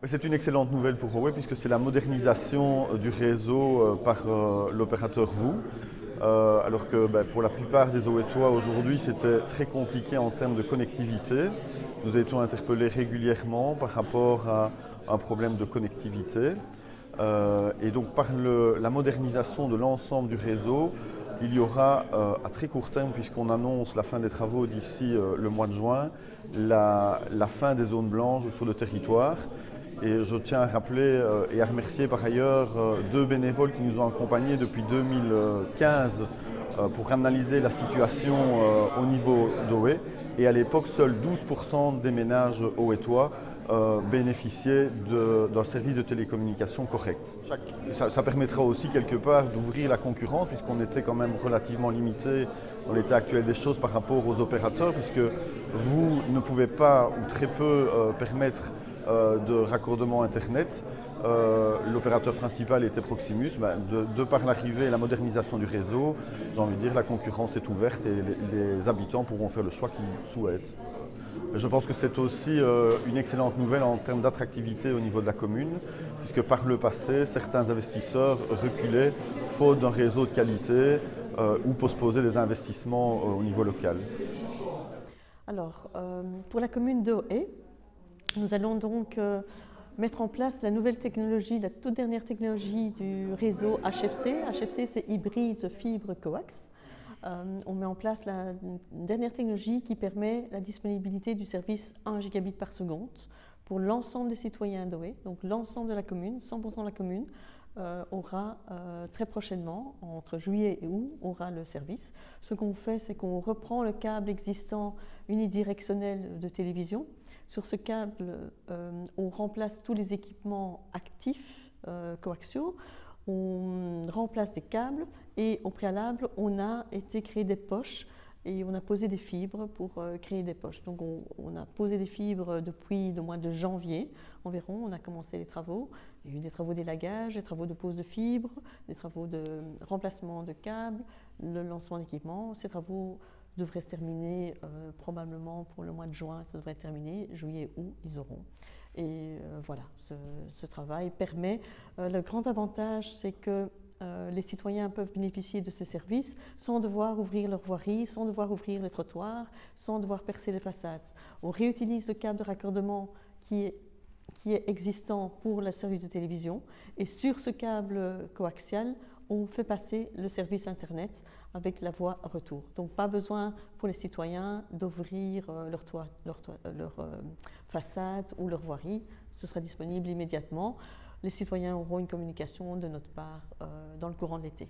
C'est une excellente nouvelle pour Huawei puisque c'est la modernisation du réseau par l'opérateur VOO. Alors que pour la plupart des Owetois aujourd'hui c'était très compliqué en termes de connectivité. Nous étions interpellés régulièrement par rapport à un problème de connectivité. Et donc par la modernisation de l'ensemble du réseau, il y aura à très court terme, puisqu'on annonce la fin des travaux d'ici le mois de juin, la fin des zones blanches sur le territoire. Et je tiens à rappeler et à remercier par ailleurs deux bénévoles qui nous ont accompagnés depuis 2015 pour analyser la situation au niveau d'Oé. Et à l'époque, seuls 12% des ménages owetois bénéficiaient d'un service de télécommunication correct. Ça permettra aussi quelque part d'ouvrir la concurrence puisqu'on était quand même relativement limité dans l'état actuel des choses par rapport aux opérateurs puisque vous ne pouvez pas ou très peu permettre de raccordement Internet. L'opérateur principal était Proximus. De par l'arrivée et la modernisation du réseau, j'ai envie de dire la concurrence est ouverte et les habitants pourront faire le choix qu'ils souhaitent. Je pense que c'est aussi une excellente nouvelle en termes d'attractivité au niveau de la commune, puisque par le passé, certains investisseurs reculaient faute d'un réseau de qualité ou postposaient des investissements au niveau local. Alors, pour la commune d'Oé, nous allons donc mettre en place la nouvelle technologie, la toute dernière technologie du réseau HFC. HFC, c'est hybride fibre coax. On met en place la dernière technologie qui permet la disponibilité du service 1 gigabit par seconde pour l'ensemble des citoyens d'Oé. Donc l'ensemble de la commune, 100% de la commune, aura très prochainement, entre juillet et août, aura le service. Ce qu'on fait, c'est qu'on reprend le câble existant unidirectionnel de télévision. Sur ce câble, on remplace tous les équipements actifs coaxiaux, on remplace des câbles et au préalable, on a été créer des poches et on a posé des fibres pour créer des poches. Donc on a posé des fibres depuis le mois de janvier environ, on a commencé les travaux. Il y a eu des travaux d'élagage, des travaux de pose de fibres, des travaux de remplacement de câbles, le lancement d'équipements. Ces travaux devraient se terminer probablement pour le mois de juin, ça devrait être terminé, juillet, août, ils auront. Et voilà, ce travail permet, le grand avantage c'est que les citoyens peuvent bénéficier de ce service sans devoir ouvrir leur voirie, sans devoir ouvrir les trottoirs, sans devoir percer les façades. On réutilise le câble de raccordement qui est existant pour le service de télévision et sur ce câble coaxial, on fait passer le service Internet avec la voie retour. Donc pas besoin pour les citoyens d'ouvrir leur façade ou leur voirie, ce sera disponible immédiatement. Les citoyens auront une communication de notre part dans le courant de l'été.